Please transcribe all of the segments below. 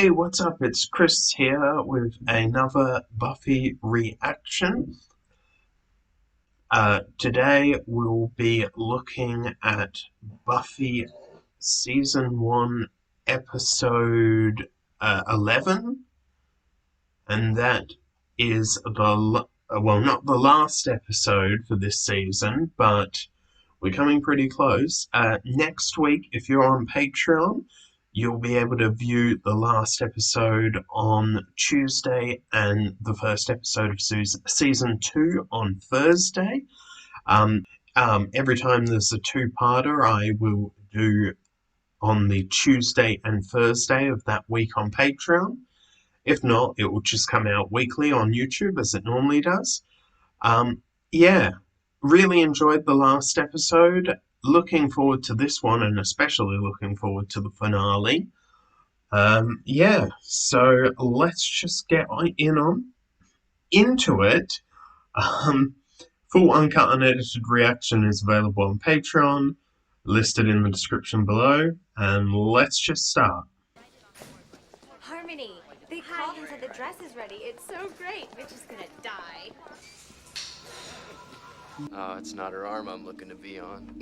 Hey, what's up? It's Chris here with another Buffy reaction. Today we'll be looking at Buffy Season 1, Episode 11, and that is not the last episode for this season, but we're coming pretty close. Next week, if you're on Patreon, you'll be able to view the last episode on Tuesday and the first episode of season 2 on Thursday. Every time there's a two-parter, I will do on the Tuesday and Thursday of that week on Patreon. If not, it will just come out weekly on YouTube as it normally does. Yeah, really enjoyed the last episode. Looking forward to this one, and especially looking forward to the finale. Yeah, so let's just get into it. Full uncut unedited reaction is available on Patreon, listed in the description below, and let's just start. Harmony, they called and said the dress is ready. It's so great. Mitch is gonna die. Oh, it's not her arm I'm looking to be on.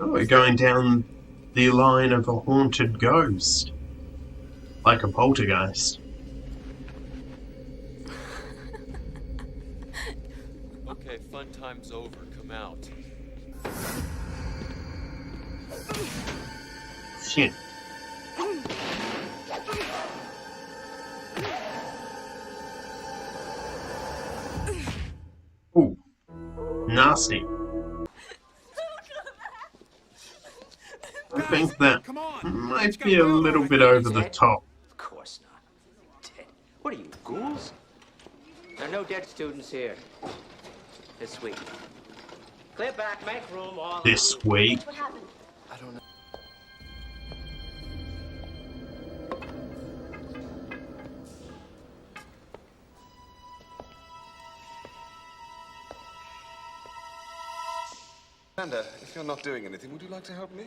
Oh, we're going down the line of a haunted ghost. Like a poltergeist. Okay, fun time's over. Come out. Shit. Ooh. Nasty. I think that might be a little bit over the top. Of course not. Dead. What are you, ghouls? There are no dead students here. This week. Clear back, make room, all This week. What happened? I don't know. Amanda, if you're not doing anything, would you like to help me?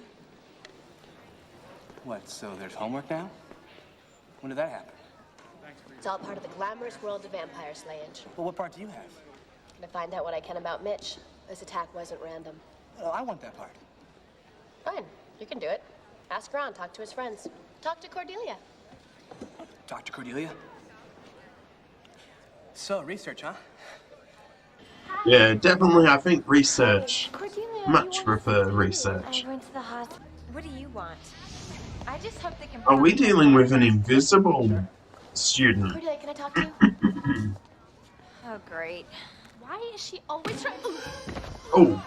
What, so there's homework now? When did that happen? It's all part of the glamorous world of vampire slayage. Well, what part do you have? Gonna find out what I can about Mitch. This attack wasn't random. Oh, I want that part. Fine, you can do it. Ask around, talk to his friends. Talk to Cordelia. Dr. Cordelia? So, research, huh? Yeah, definitely, I think research. Cordelia, Much prefer research. I went to the hospital. What do you want? I just hope they can. Are we dealing with an invisible student? Cordelia, can I talk to you? Oh, great. Why is she always trying? Oh.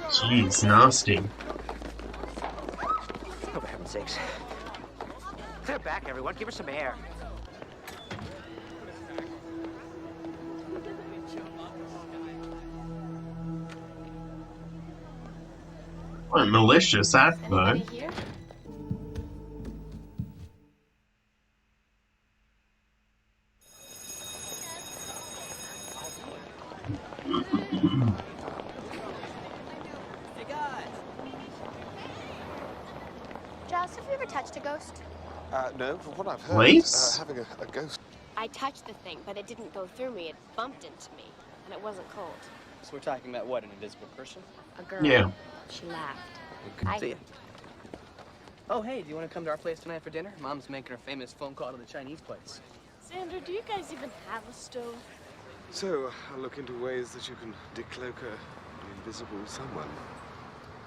Jeez, nasty. Oh, for heaven's sakes. Clear back, everyone. Give her some air. Quite malicious act, though. Anybody here? Giles, have you ever touched a ghost? No, from what I've heard, Police? having a ghost... I touched the thing, but it didn't go through me. It bumped into me, and it wasn't cold. So we're talking about what, an invisible person? A girl. Yeah. She laughed. See ya. Oh, hey, do you want to come to our place tonight for dinner? Mom's making her famous phone call to the Chinese place. Sandra, do you guys even have a stove? So, I'll look into ways that you can decloak an invisible someone.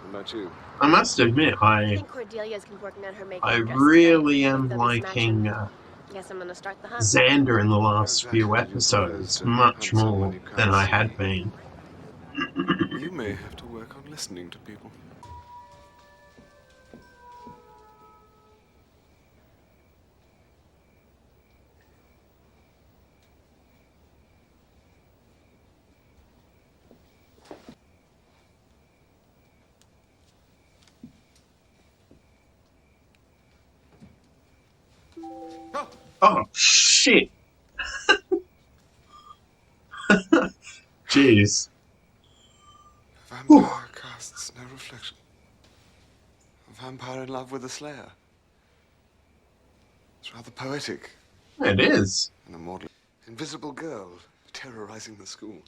What about you? I must admit, I think Cordelia's been working on her makeup. I dress really tonight. am They'll be liking smashing. Guess I'm gonna start the hunt. Xander in the last few episodes much more than I had been. You may have to work on listening to people. Oh, shit. Jeez. A Whew. vampire casts no reflection. A vampire in love with a slayer. It's rather poetic. It is. An immortal invisible girl terrorizing the school.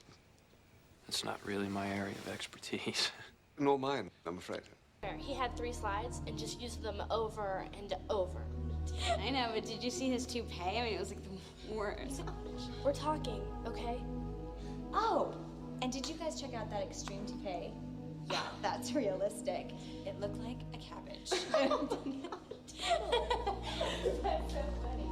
That's not really my area of expertise. Nor mine, I'm afraid. He had 3 slides and just used them over and over. I know, but did you see his toupee? I mean, it was like the worst. We're talking, okay? Oh, and did you guys check out that extreme toupee? Yeah, that's realistic. It looked like a cabbage. That's so funny.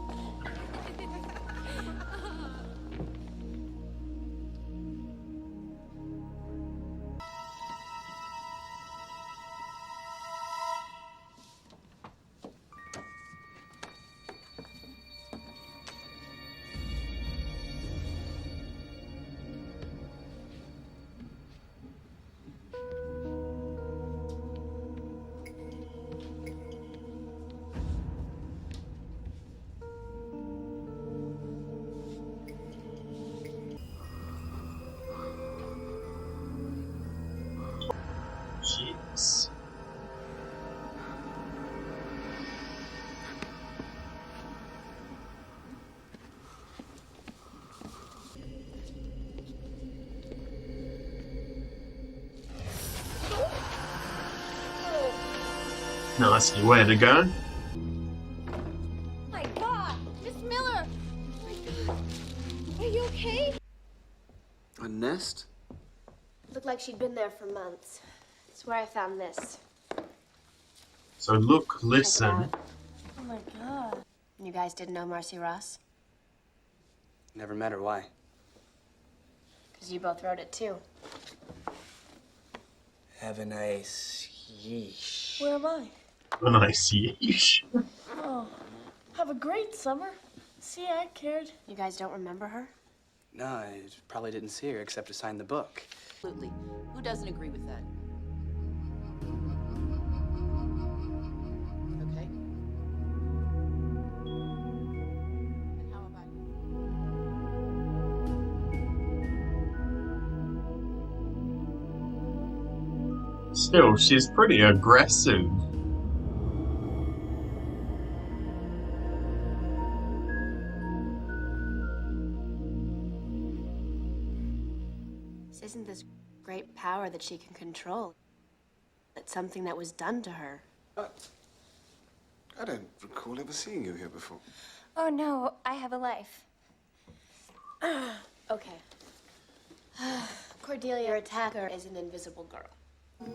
Jeez. Nasty way to go. My God, Miss Miller! Oh my God, are you okay? A nest? Looked like she'd been there for months. It's where I found this. So look, Check it listen. out. Oh my God. You guys didn't know Marcy Ross? Never met her. Why? Because you both wrote it too. Have a nice yeesh. Where am I? When I see yeesh. Oh, have a great summer. See, I cared. You guys don't remember her? No, I probably didn't see her except to sign the book. Absolutely. Who doesn't agree with that? Okay. And how about Still, she's pretty aggressive. This isn't this great power that she can control. It's something that was done to her. But I don't recall ever seeing you here before. Oh no, I have a life. Okay. Cordelia, your attacker is an invisible girl. Come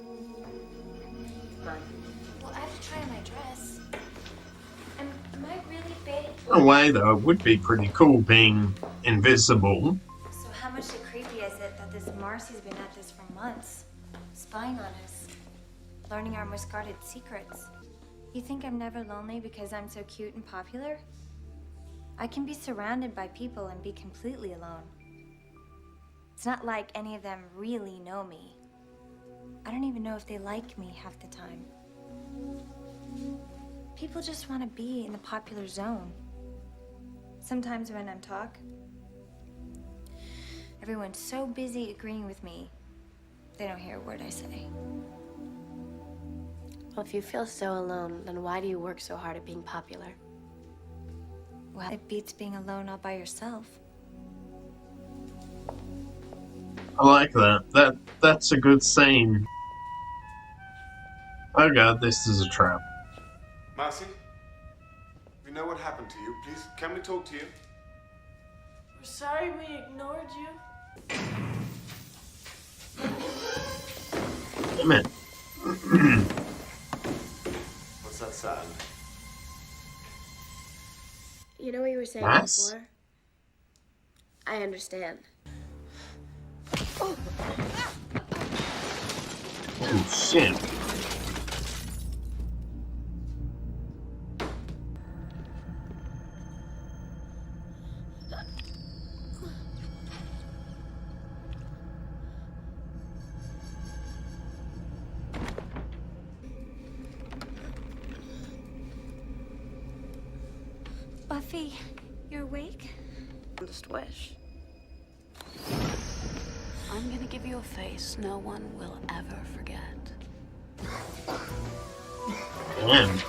on. Well, I have to try on my dress. Am I really big? In a way, though, it would be pretty cool being invisible. So how much creepy is it that this Marcy's been at this for months? Spying on us. Learning our most guarded secrets. You think I'm never lonely because I'm so cute and popular? I can be surrounded by people and be completely alone. It's not like any of them really know me. I don't even know if they like me half the time. People just want to be in the popular zone. Sometimes when I'm talk, everyone's so busy agreeing with me, they don't hear a word I say. Well, if you feel so alone, then why do you work so hard at being popular? Well, it beats being alone all by yourself. I like that. That's a good scene. Oh god, this is a trap. Marcy, we know what happened to you. Please, can we talk to you? We're sorry we ignored you. Damn it. What's that sound? You know what you were saying Yes. before? I understand. Oh shit. Buffy, You're awake? Just wish. I'm gonna give you a face no one will ever forget. Damn.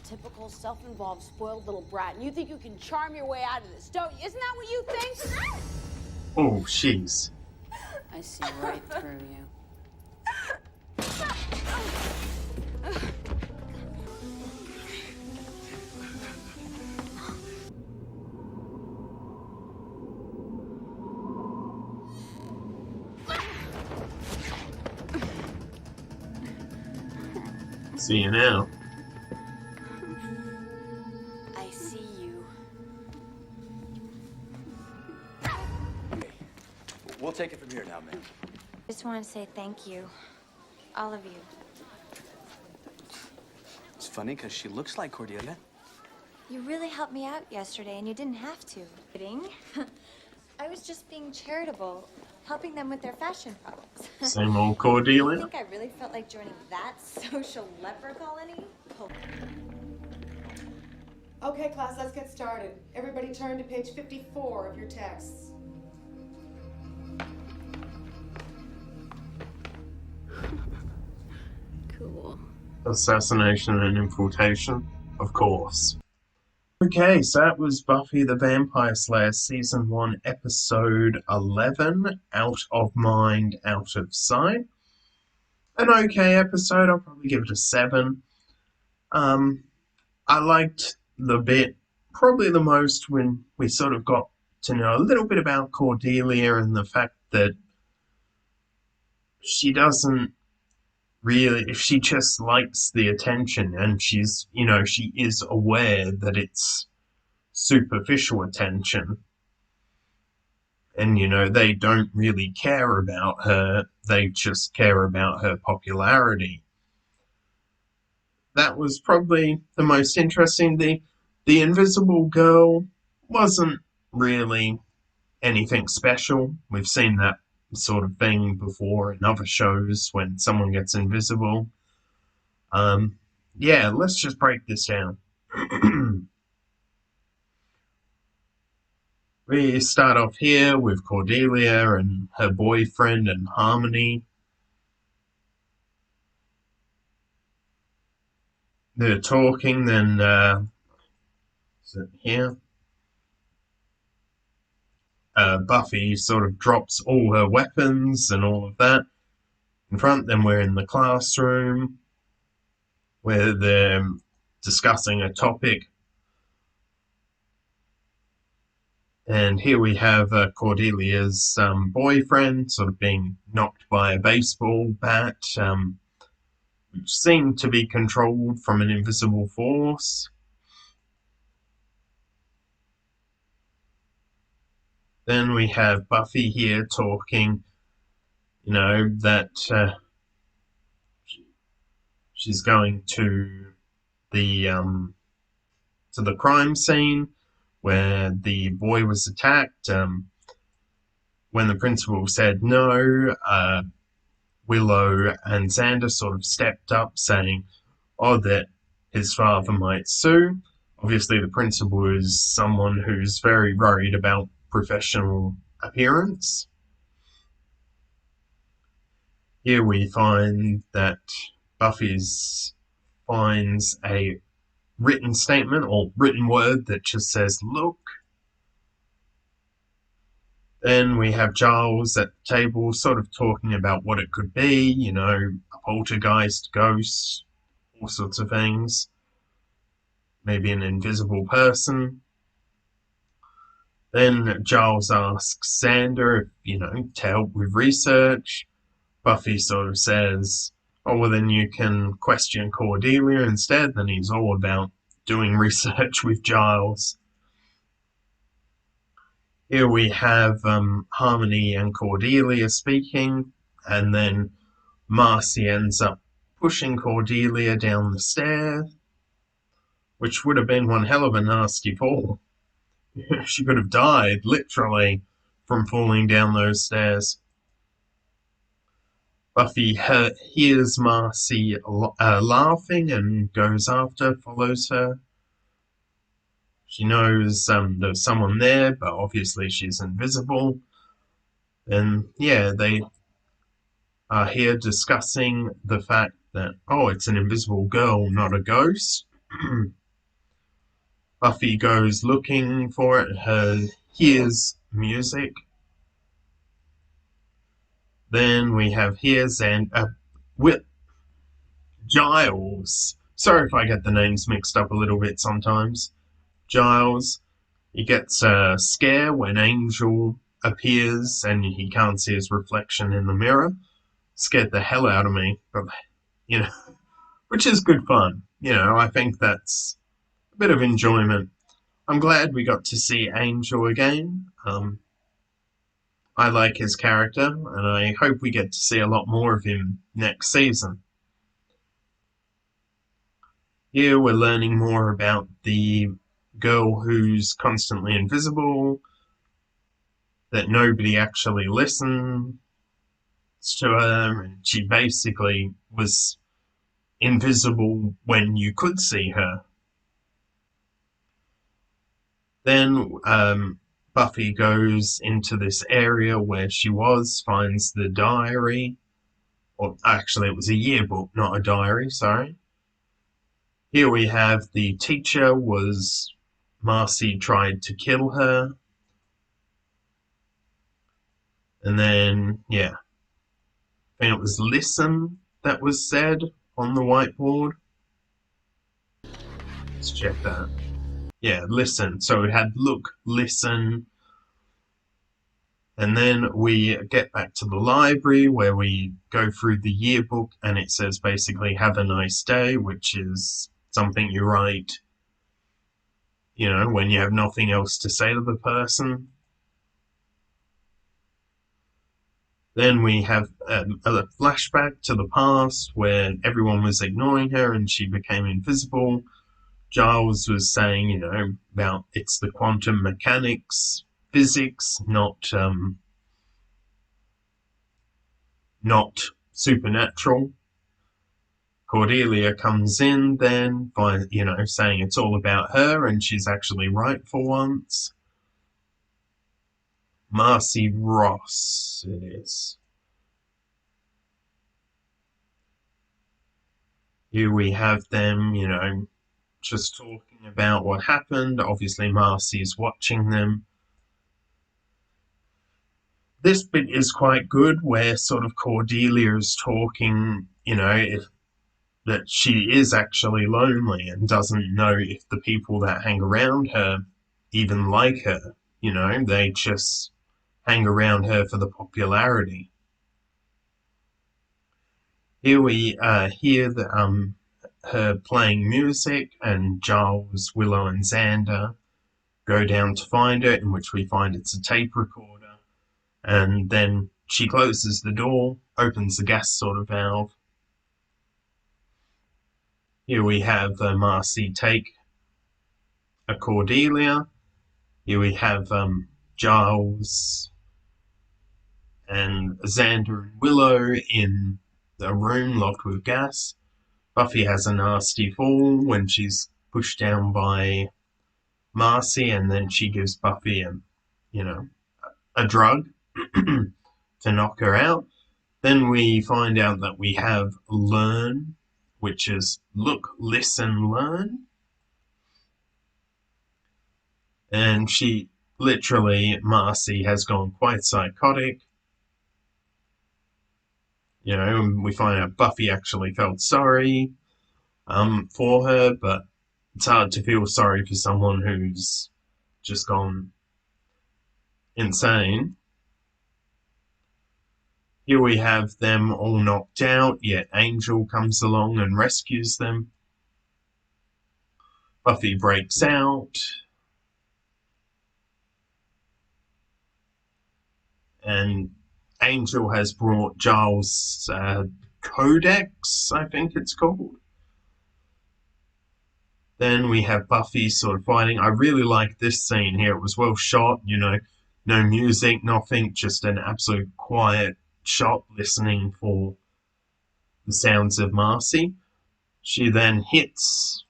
Typical self-involved, spoiled little brat. And you think you can charm your way out of this, don't you? Isn't that what you think? Oh, jeez. I see right through you. See you now. I see you. We'll take it from here now, ma'am. Just want to say thank you. All of you. It's funny because she looks like Cordelia. You really helped me out yesterday, and you didn't have to. Kidding? I was just being charitable, helping them with their fashion problems. Same old You Cordelia. think I really felt like joining that social leper colony? Okay, class, let's get started. Everybody turn to page 54 of your texts. Cool. Assassination and infiltration, of course. Okay, so that was Buffy the Vampire Slayer Season 1, Episode 11, Out of Mind, Out of Sight. An okay episode, I'll probably give it a 7. I liked the bit probably the most when we sort of got to know a little bit about Cordelia and the fact that she doesn't really, if she just likes the attention and she's, she is aware that it's superficial attention and, they don't really care about her, they just care about her popularity. That was probably the most interesting. The Invisible Girl wasn't really anything special. We've seen that sort of thing before in other shows when someone gets invisible. Yeah, let's just break this down. We start off here with Cordelia and her boyfriend and Harmony. They're talking, then, is it here? Buffy sort of drops all her weapons and all of that in front. Then we're in the classroom where they're discussing a topic. And here we have Cordelia's boyfriend sort of being knocked by a baseball bat, which seemed to be controlled from an invisible force. Then we have Buffy here talking, that she's going to the crime scene where the boy was attacked. When the principal said no, Willow and Xander sort of stepped up saying, that his father might sue. Obviously, the principal is someone who's very worried about professional appearance. Here we find that Buffy finds a written statement or written word that just says, look. Then we have Giles at the table sort of talking about what it could be, a poltergeist, ghost, all sorts of things. Maybe an invisible person. Then Giles asks Xander, to help with research. Buffy sort of says, well, then you can question Cordelia instead. Then he's all about doing research with Giles. Here we have Harmony and Cordelia speaking, and then Marcy ends up pushing Cordelia down the stairs, which would have been one hell of a nasty fall. She could have died, literally, from falling down those stairs. Buffy hears Marcy laughing and goes after, follows her. She knows there's someone there, but obviously she's invisible. And yeah, they are here discussing the fact that, oh, it's an invisible girl, not a ghost. Buffy goes looking for it, hears music. Then we have hears and Giles. Sorry if I get the names mixed up a little bit sometimes. Giles. He gets a scare when Angel appears and he can't see his reflection in the mirror. Scared the hell out of me, but which is good fun. I think that's a bit of enjoyment. I'm glad we got to see Angel again. I like his character, and I hope we get to see a lot more of him next season. Here we're learning more about the girl who's constantly invisible, that nobody actually listens to her, and she basically was invisible when you could see her. Then Buffy goes into this area where she was, finds the diary, or actually it was a yearbook, not a diary, sorry. Here we have the teacher was Marcy tried to kill her. And then, yeah, I think it was listen that was said on the whiteboard. Let's check that. Yeah, listen. So we had look, listen. And then we get back to the library where we go through the yearbook and it says basically have a nice day, which is something you write, when you have nothing else to say to the person. Then we have a flashback to the past where everyone was ignoring her and she became invisible. Giles was saying, about it's the quantum mechanics, physics, not supernatural. Cordelia comes in then by, saying it's all about her and she's actually right for once. Marcy Ross, it is. Here we have them, just talking about what happened. Obviously, Marcy's watching them. This bit is quite good where sort of Cordelia is talking, that she is actually lonely and doesn't know if the people that hang around her even like her. They just hang around her for the popularity. Here we hear her playing music, and Giles, Willow, and Xander go down to find it, in which we find it's a tape recorder. And then she closes the door, opens the gas sort of valve. Here we have Marcy take a Cordelia. Here we have Giles and Xander and Willow in a room locked with gas. Buffy has a nasty fall when she's pushed down by Marcy, and then she gives Buffy a drug to knock her out. Then we find out that we have learn, which is look, listen, learn. And Marcy has gone quite psychotic. We find out Buffy actually felt sorry for her, but it's hard to feel sorry for someone who's just gone insane. Here we have them all knocked out, yet Angel comes along and rescues them. Buffy breaks out. And Angel has brought Giles' Codex, I think it's called. Then we have Buffy sort of fighting. I really like this scene here. It was well shot, no music, nothing, just an absolute quiet shot listening for the sounds of Marcy. She then hits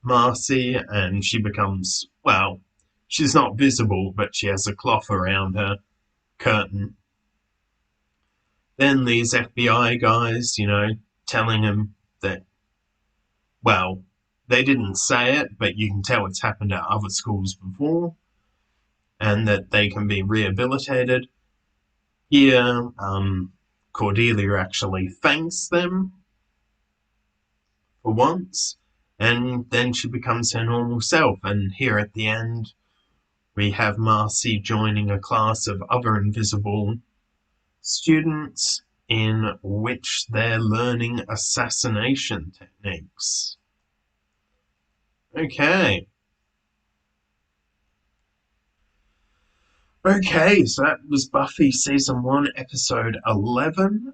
Marcy and she becomes, well, she's not visible, but she has a cloth around her curtain. Then these FBI guys, telling him that, well, they didn't say it, but you can tell it's happened at other schools before, and that they can be rehabilitated. Here, Cordelia actually thanks them for once, and then she becomes her normal self. And here at the end, we have Marcy joining a class of other invisible students in which they're learning assassination techniques. Okay. Okay, so that was Buffy Season 1, Episode 11.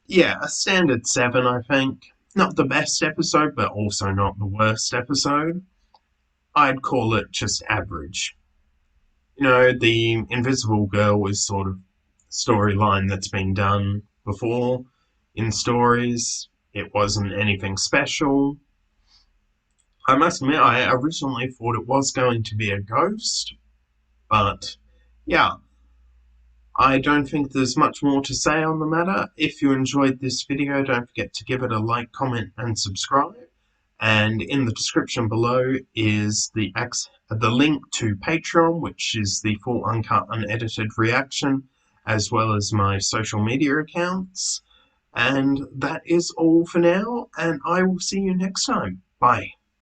Yeah, a standard 7, I think. Not the best episode, but also not the worst episode. I'd call it just average. The Invisible Girl is sort of storyline that's been done before in stories. It wasn't anything special. I must admit, I originally thought it was going to be a ghost, but yeah, I don't think there's much more to say on the matter. If you enjoyed this video, don't forget to give it a like, comment, and subscribe. And in the description below is the link to Patreon, which is the full uncut, unedited reaction, as well as my social media accounts. And that is all for now, and I will see you next time. Bye.